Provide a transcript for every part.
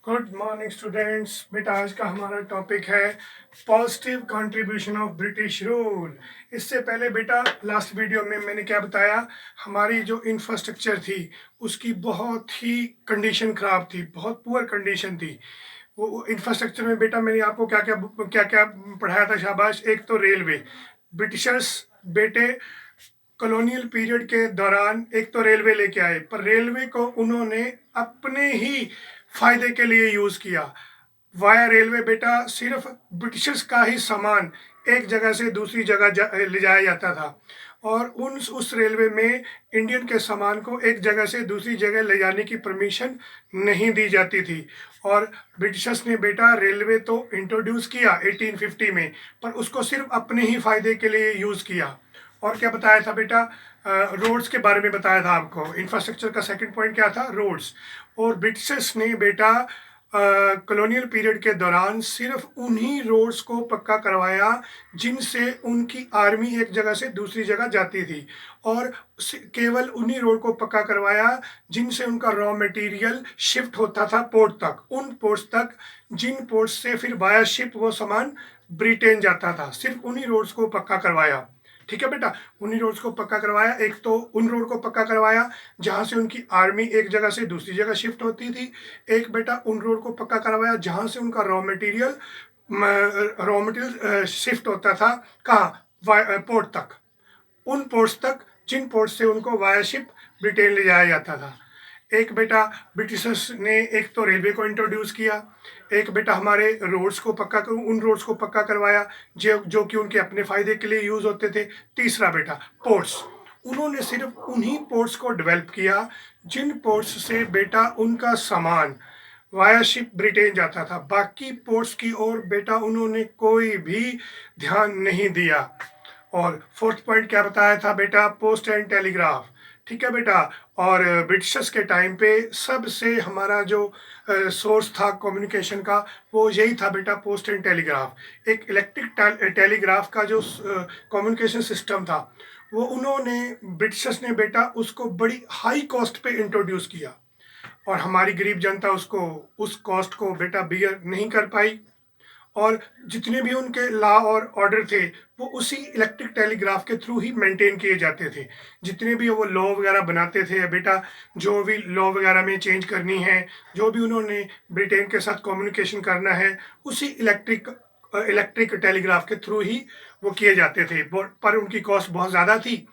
Good morning students. बेटा आज का हमारा टॉपिक है positive contribution of British rule. इससे पहले बेटा लास्ट वीडियो में मैंने क्या बताया, हमारी जो इंफ्रास्ट्रक्चर थी उसकी बहुत ही कंडीशन ख़राब थी, बहुत पुअर कंडीशन थी। वो इंफ्रास्ट्रक्चर में बेटा मैंने आपको क्या क्या पढ़ाया था, शाबाश। एक तो रेलवे, ब्रिटिशर्स बेटे कॉलोनियल पीरियड के दौरान एक तो रेलवे लेके आए, पर रेलवे को उन्होंने अपने ही फायदे के लिए यूज किया। वाया रेलवे बेटा सिर्फ ब्रिटिशर्स का ही सामान एक जगह से दूसरी जगह ले जाया जाता था, और उस रेलवे में इंडियन के सामान को एक जगह से दूसरी जगह ले जाने की परमिशन नहीं दी जाती थी। और ब्रिटिशर्स ने बेटा रेलवे तो इंट्रोड्यूस किया 1850 में, पर उसको सिर्फ अपने ही फायदे के लिए यूज किया। और क्या बताया था बेटा, रोड्स के बारे में बताया था आपको। इंफ्रास्ट्रक्चर का सेकंड पॉइंट क्या था, रोड्स। और ब्रिटिशर्स ने बेटा कॉलोनियल पीरियड के दौरान सिर्फ उन्हीं रोड्स को पक्का करवाया जिनसे उनकी आर्मी एक जगह से दूसरी जगह जाती थी, और केवल उन्हीं रोड को पक्का करवाया जिनसे उनका रॉ मटेरियल शिफ्ट होता था पोर्ट तक, उन पोर्ट्स तक जिन पोर्ट्स से फिर बाया शिप वो सामान ब्रिटेन जाता था। सिर्फ उन्हीं रोड्स को पक्का करवाया, ठीक है बेटा। उन्हीं रोड्स को पक्का करवाया। एक तो उन रोड को पक्का करवाया जहां से उनकी आर्मी एक जगह से दूसरी जगह शिफ्ट होती थी। एक बेटा उन रोड को पक्का करवाया जहां से उनका रॉ मटेरियल शिफ्ट होता था, कहाँ, पोर्ट तक, उन पोर्ट्स तक जिन पोर्ट से उनको वाया शिप ब्रिटेन ले जाया जाता था। एक बेटा ब्रिटिशर्स ने एक तो रेलवे को इंट्रोड्यूस किया, एक बेटा हमारे रोड्स को उन रोड्स को पक्का करवाया जो कि उनके अपने फायदे के लिए यूज होते थे। तीसरा बेटा पोर्ट्स, उन्होंने सिर्फ उन्हीं पोर्ट्स को डेवलप किया जिन पोर्ट्स से बेटा उनका सामान वाया शिप ब्रिटेन जाता था। बाकी पोर्ट्स की ओर बेटा उन्होंने कोई भी ध्यान नहीं दिया। और फोर्थ पॉइंट क्या बताया था बेटा, पोस्ट एंड टेलीग्राफ, ठीक है बेटा। और ब्रिटिशर्स के टाइम पे सबसे हमारा जो सोर्स था कम्युनिकेशन का वो यही था बेटा, पोस्ट एंड टेलीग्राफ। एक इलेक्ट्रिक टेलीग्राफ का जो कम्युनिकेशन सिस्टम था वो उन्होंने ब्रिटिशर्स ने बेटा उसको बड़ी हाई कॉस्ट पे इंट्रोड्यूस किया, और हमारी गरीब जनता उसको उस कॉस्ट को बेटा बियर नहीं कर पाई। और जितने भी उनके लॉ और ऑर्डर थे वो उसी इलेक्ट्रिक टेलीग्राफ के थ्रू ही मेंटेन किए जाते थे। जितने भी वो लॉ वगैरह बनाते थे बेटा, जो भी लॉ वगैरह में चेंज करनी है, जो भी उन्होंने ब्रिटेन के साथ कम्युनिकेशन करना है, उसी इलेक्ट्रिक टेलीग्राफ के थ्रू ही वो किए जाते थे, पर उनकी कॉस्ट बहुत ज़्यादा थी।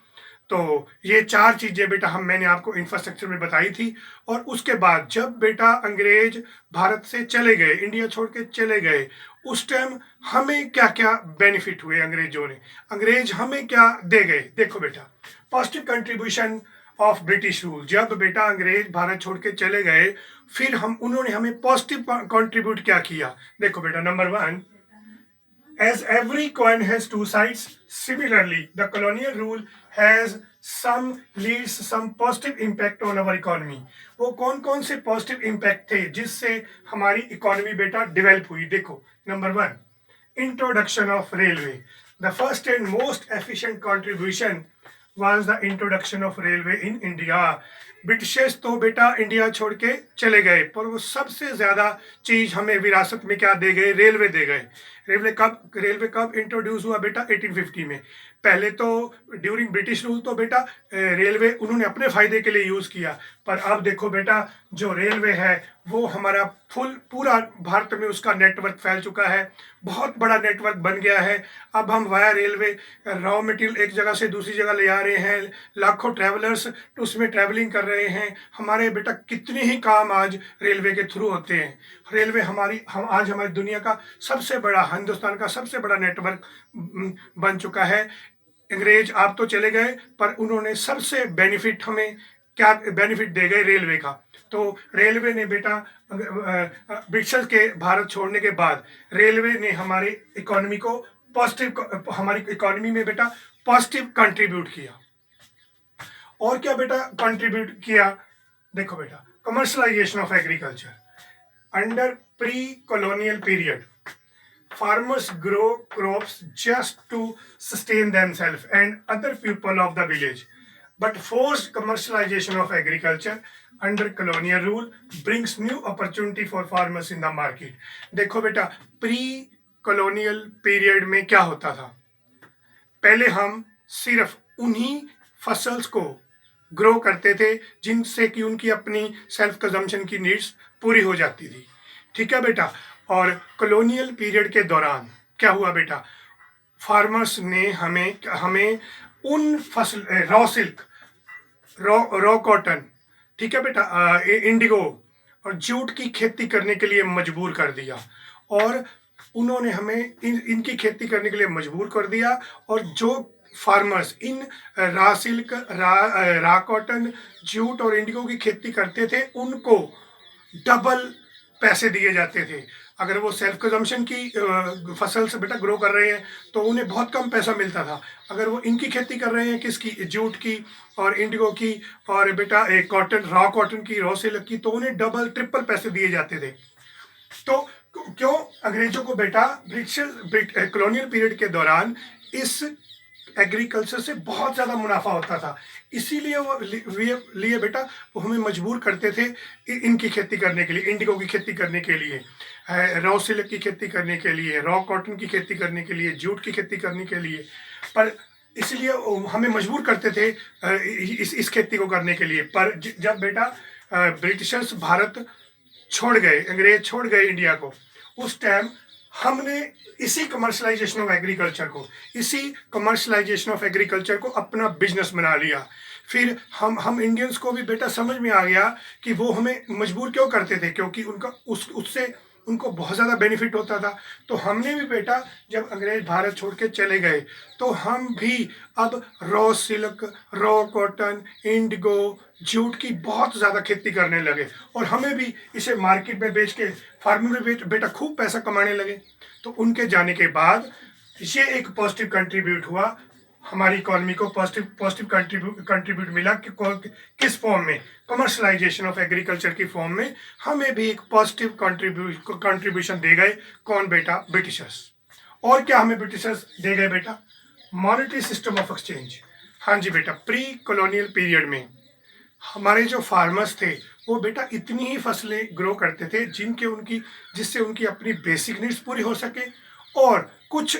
तो ये चार चीज़ें बेटा मैंने आपको इंफ्रास्ट्रक्चर में बताई थी। और उसके बाद जब बेटा अंग्रेज भारत से चले गए, इंडिया छोड़ के चले गए, उस टाइम हमें क्या क्या बेनिफिट हुए अंग्रेजों ने, अंग्रेज हमें क्या दे गए। देखो बेटा, positive contribution of British rule. जब बेटा अंग्रेज भारत छोड़ के चले गए, फिर उन्होंने हमें पॉजिटिव कंट्रीब्यूट क्या किया। देखो बेटा, number one, as every coin has two sides, similarly, the colonial rule has leads some positive impact on our economy. वो कौन कौन से पॉजिटिव इम्पैक्ट थे जिससे हमारी इकोनॉमी बेटा डेवलप हुई। देखो, number one, introduction of railway. The first and most efficient contribution was the introduction of railway in India. Britishers तो बेटा इंडिया छोड़ के चले गए, पर वो सबसे ज़्यादा चीज़ हमें विरासत में क्या दे गए, रेलवे दे गए। रेलवे कब इंट्रोड्यूस हुआ बेटा, 1850 में। पहले तो ड्यूरिंग ब्रिटिश रूल तो बेटा रेलवे उन्होंने अपने फायदे के लिए यूज़ किया, पर अब देखो बेटा जो रेलवे है वो हमारा पूरा भारत में उसका नेटवर्क फैल चुका है, बहुत बड़ा नेटवर्क बन गया है। अब हम वाया रेलवे रॉ मटेरियल एक जगह से दूसरी जगह ले आ रहे हैं, लाखों ट्रैवलर्स उसमें ट्रैवलिंग कर रहे हैं। हमारे बेटा कितने ही काम आज रेलवे के थ्रू होते हैं। रेलवे हम आज हमारी दुनिया का सबसे बड़ा, हिंदुस्तान का सबसे बड़ा नेटवर्क बन चुका है। अंग्रेज आप तो चले गए, पर उन्होंने सबसे बेनिफिट हमें क्या बेनिफिट दे गए, रेलवे का। तो रेलवे ने बेटा ब्रिटिशर्स के भारत छोड़ने के बाद रेलवे ने हमारे इकोनॉमी को हमारी इकोनॉमी में बेटा पॉजिटिव कंट्रीब्यूट किया। और क्या बेटा कंट्रीब्यूट किया, देखो बेटा, commercialisation of agriculture. Under pre colonial period, farmers grow crops just to sustain themselves and other people of the village, but forced commercialization of agriculture under colonial rule brings new opportunity for farmers in the market. देखो बेटा, pre colonial period में क्या होता था, पहले हम सिर्फ उन्हीं फसल्स को ग्रो करते थे जिनसे कि उनकी अपनी सेल्फ कंजम्पशन की नीड्स पूरी हो जाती थी। ठीक है बेटा। और कॉलोनियल पीरियड के दौरान क्या हुआ बेटा, फार्मर्स ने हमें हमें उन फसल रॉ सिल्क, रॉ कॉटन, ठीक है बेटा, इंडिगो और जूट की खेती करने के लिए मजबूर कर दिया। और उन्होंने हमें इनकी खेती करने के लिए मजबूर कर दिया। और जो फार्मर्स इन रा सिल्क, रा कॉटन, जूट और इंडिगो की खेती करते थे, उनको डबल पैसे दिए जाते थे। अगर वो सेल्फ कंजम्पशन की फसल से बेटा ग्रो कर रहे हैं तो उन्हें बहुत कम पैसा मिलता था। अगर वो इनकी खेती कर रहे हैं, किसकी, जूट की और इंडिगो की और बेटा एक कॉटन, रॉ कॉटन की, रॉ सिल्क की, तो उन्हें डबल ट्रिपल पैसे दिए जाते थे। तो क्यों अंग्रेजों को बेटा ब्रिटिश कॉलोनियल पीरियड के दौरान इस एग्रीकल्चर से बहुत ज़्यादा मुनाफा होता था, इसीलिए वो लिए बेटा वो हमें मजबूर करते थे इनकी खेती करने के लिए, इंडिगो की खेती करने के लिए, रॉ सिल्क की खेती करने के लिए, रॉ कॉटन की खेती करने के लिए, जूट की खेती करने के लिए। पर इसलिए हमें मजबूर करते थे इस खेती को करने के लिए। पर जब बेटा ब्रिटिशर्स भारत छोड़ गए, अंग्रेज छोड़ गए इंडिया को, उस टाइम हमने इसी कमर्शलाइजेशन ऑफ एग्रीकल्चर को, इसी कमर्शलाइजेशन ऑफ एग्रीकल्चर को अपना बिजनेस बना लिया। फिर हम इंडियंस को भी बेटा समझ में आ गया कि वो हमें मजबूर क्यों करते थे, क्योंकि उनका उससे उनको बहुत ज़्यादा बेनिफिट होता था। तो हमने भी बेटा जब अंग्रेज भारत छोड़ के चले गए तो हम भी अब raw silk, raw cotton, Indigo, jute की बहुत ज़्यादा खेती करने लगे और हमें भी इसे मार्केट में बेच के फार्मर भी बेटा खूब पैसा कमाने लगे। तो उनके जाने के बाद ये एक पॉजिटिव कंट्रीब्यूट हुआ, हमारी इकोनॉमी को पॉजिटिव कंट्रीब्यूट मिला कि किस फॉर्म में, कमर्शलाइजेशन ऑफ एग्रीकल्चर की फॉर्म में हमें भी एक पॉजिटिव कंट्रीब्यूशन दे गए। कौन बेटा, ब्रिटिशर्स। और क्या हमें ब्रिटिशर्स दे गए बेटा, मॉनेटरी सिस्टम ऑफ एक्सचेंज। हाँ जी बेटा, प्री कॉलोनियल पीरियड में हमारे जो फार्मर्स थे वो बेटा इतनी ही फसलें ग्रो करते थे जिससे उनकी अपनी बेसिक नीड्स पूरी हो सके, और कुछ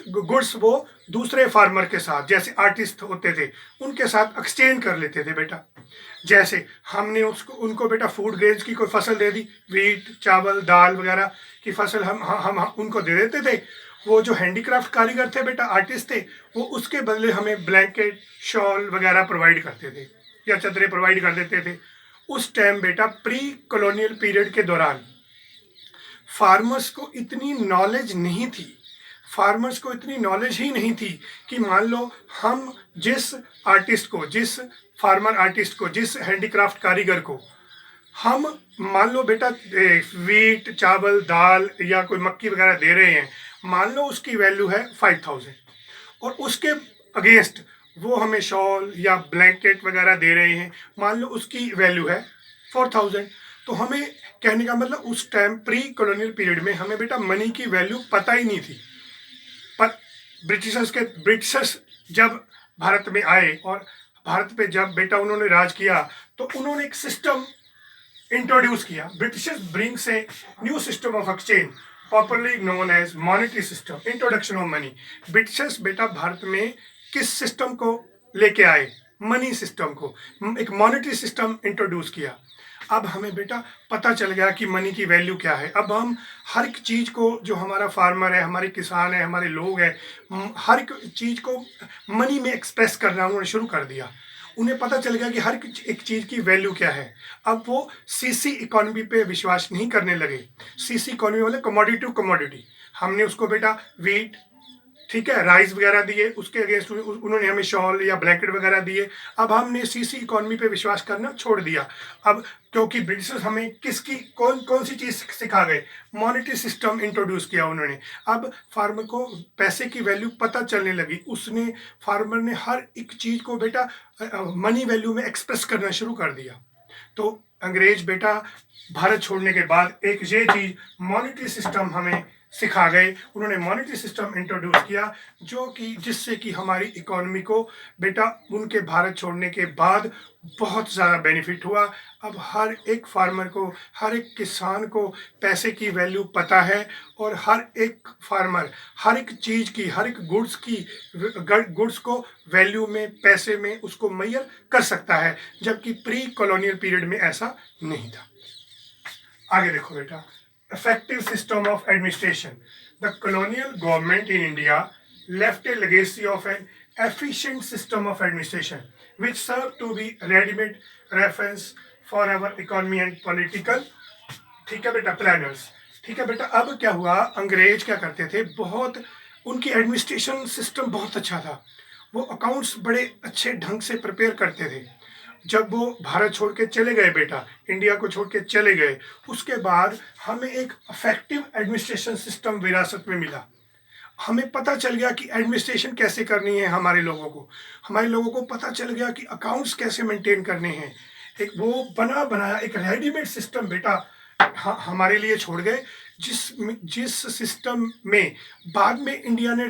गुड्स वो दूसरे फार्मर के साथ, जैसे आर्टिस्ट होते थे, उनके साथ एक्सचेंज कर लेते थे बेटा। जैसे हमने उनको बेटा फूड ग्रेन्स की कोई फसल दे दी, वीट, चावल, दाल वगैरह की फसल हम उनको दे देते थे। वो जो हैंडीक्राफ्ट कारीगर थे बेटा, आर्टिस्ट थे, वो उसके बदले हमें ब्लैंकेट, शॉल वगैरह प्रोवाइड करते थे या चादरें प्रोवाइड कर देते थे। उस टाइम बेटा प्री कॉलोनियल पीरियड के दौरान फार्मर्स को इतनी नॉलेज नहीं थी, फार्मर्स को इतनी नॉलेज ही नहीं थी कि मान लो हम जिस आर्टिस्ट को, जिस फार्मर आर्टिस्ट को, जिस हैंडीक्राफ्ट कारीगर को हम मान लो बेटा वीट, चावल, दाल या कोई मक्की वगैरह दे रहे हैं, मान लो उसकी वैल्यू है 5000 और उसके अगेंस्ट वो हमें शॉल या ब्लैंकेट वगैरह दे रहे हैं, मान लो उसकी वैल्यू है 4000। तो हमें कहने का मतलब उस टाइम प्री कॉलोनियल पीरियड में हमें बेटा मनी की वैल्यू पता ही नहीं थी। पर ब्रिटिशर्स जब भारत में आए और भारत पे जब बेटा उन्होंने राज किया तो उन्होंने एक सिस्टम इंट्रोड्यूस किया। Britishers brings a new system of exchange popularly known as monetary system, introduction of money. Britishers बेटा भारत में किस सिस्टम को लेके आए, मनी सिस्टम को, एक मॉनेटरी सिस्टम इंट्रोड्यूस किया। अब हमें बेटा पता चल गया कि मनी की वैल्यू क्या है। अब हम हर एक चीज़ को, जो हमारा फार्मर है, हमारे किसान है, हमारे लोग हैं, हर एक चीज़ को मनी में एक्सप्रेस करना उन्होंने शुरू कर दिया। उन्हें पता चल गया कि हर एक चीज़ की वैल्यू क्या है। अब वो सीसी इकोनॉमी पे विश्वास नहीं करने लगे। सीसी इकोनॉमी वाले कमोडिटी टू कमोडिटी, हमने उसको बेटा वीट, ठीक है, राइस वगैरह दिए, उसके अगेंस्ट उन्होंने हमें शॉल या ब्लैंकेट वगैरह दिए। अब हमने सीसी इकोनॉमी पे विश्वास करना छोड़ दिया। अब क्योंकि ब्रिटिशर्स हमें कौन सी चीज़ सिखा गए, मॉनेटरी सिस्टम इंट्रोड्यूस किया उन्होंने। अब फार्मर को पैसे की वैल्यू पता चलने लगी, फार्मर ने हर एक चीज़ को बेटा मनी वैल्यू में एक्सप्रेस करना शुरू कर दिया। तो अंग्रेज बेटा भारत छोड़ने के बाद एक ये चीज़ मॉनेटरी सिस्टम हमें सिखा गए, उन्होंने मॉनेटरी सिस्टम इंट्रोड्यूस किया जो कि जिससे कि हमारी इकोनॉमी को बेटा उनके भारत छोड़ने के बाद बहुत ज़्यादा बेनिफिट हुआ। अब हर एक फार्मर को, हर एक किसान को पैसे की वैल्यू पता है और हर एक फार्मर हर एक चीज़ की, हर एक गुड्स को वैल्यू में, पैसे में उसको मेजर कर सकता है, जबकि प्री कॉलोनियल पीरियड में ऐसा नहीं था। आगे देखो बेटा, effective system of administration. The colonial government in India left a legacy of an efficient system of administration, which served to be ready-made reference for our economy and political, ठीक है बेटा, प्लानर्स। ठीक है बेटा, अब क्या हुआ, अंग्रेज क्या करते थे, बहुत उनकी एडमिनिस्ट्रेशन सिस्टम बहुत अच्छा था, वो अकाउंट्स बड़े अच्छे ढंग से प्रिपेयर करते थे। जब वो भारत छोड़ के चले गए बेटा, इंडिया को छोड़ के चले गए, उसके बाद हमें एक इफेक्टिव एडमिनिस्ट्रेशन सिस्टम विरासत में मिला। हमें पता चल गया कि एडमिनिस्ट्रेशन कैसे करनी है, हमारे लोगों को पता चल गया कि अकाउंट्स कैसे मेंटेन करने हैं। एक वो बना बनाया एक रेडीमेड सिस्टम बेटा हमारे लिए छोड़ गए, जिस सिस्टम में बाद में इंडिया ने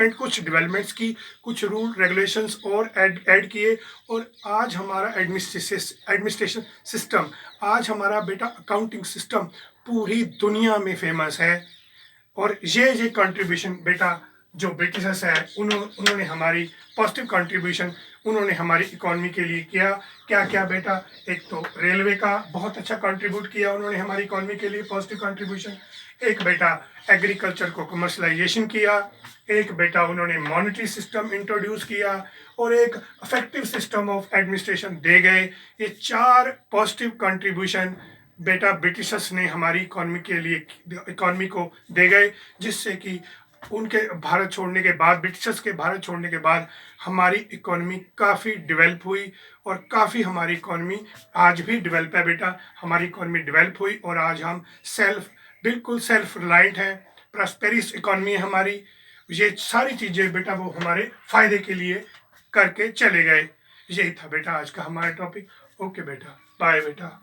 कुछ डेवलपमेंट्स की, कुछ रूल रेगुलेशंस और ऐड किए, और आज हमारा एडमिनिस्ट्रेशन सिस्टम, आज हमारा बेटा अकाउंटिंग सिस्टम पूरी दुनिया में फेमस है। और ये कंट्रीब्यूशन बेटा जो ब्रिटिशर्स है, उन्होंने हमारी पॉजिटिव कंट्रीब्यूशन उन्होंने हमारी इकोनॉमी के लिए किया। क्या क्या बेटा, एक तो रेलवे का बहुत अच्छा कंट्रीब्यूट किया उन्होंने हमारी इकोनॉमी के लिए, पॉजिटिव कंट्रीब्यूशन। एक बेटा एग्रीकल्चर को कमर्शलाइजेशन किया, एक बेटा उन्होंने मॉनेटरी सिस्टम इंट्रोड्यूस किया, और एक इफेक्टिव सिस्टम ऑफ एडमिनिस्ट्रेशन दे गए। ये 4 पॉजिटिव कंट्रीब्यूशन बेटा ब्रिटिशर्स ने हमारी इकोनॉमी को दे गए, जिससे कि उनके भारत छोड़ने के बाद, ब्रिटिशर्स के भारत छोड़ने के बाद हमारी इकोनॉमी काफ़ी डेवलप हुई, और काफ़ी हमारी इकोनॉमी आज भी डेवलप है बेटा। हमारी इकोनॉमी डेवलप हुई और आज हम बिल्कुल सेल्फ रिलायंट हैं, प्रॉस्पेरियस इकोनॉमी है हमारी। ये सारी चीज़ें बेटा वो हमारे फायदे के लिए करके चले गए। यही था बेटा आज का हमारा टॉपिक। ओके बेटा, बाय बेटा।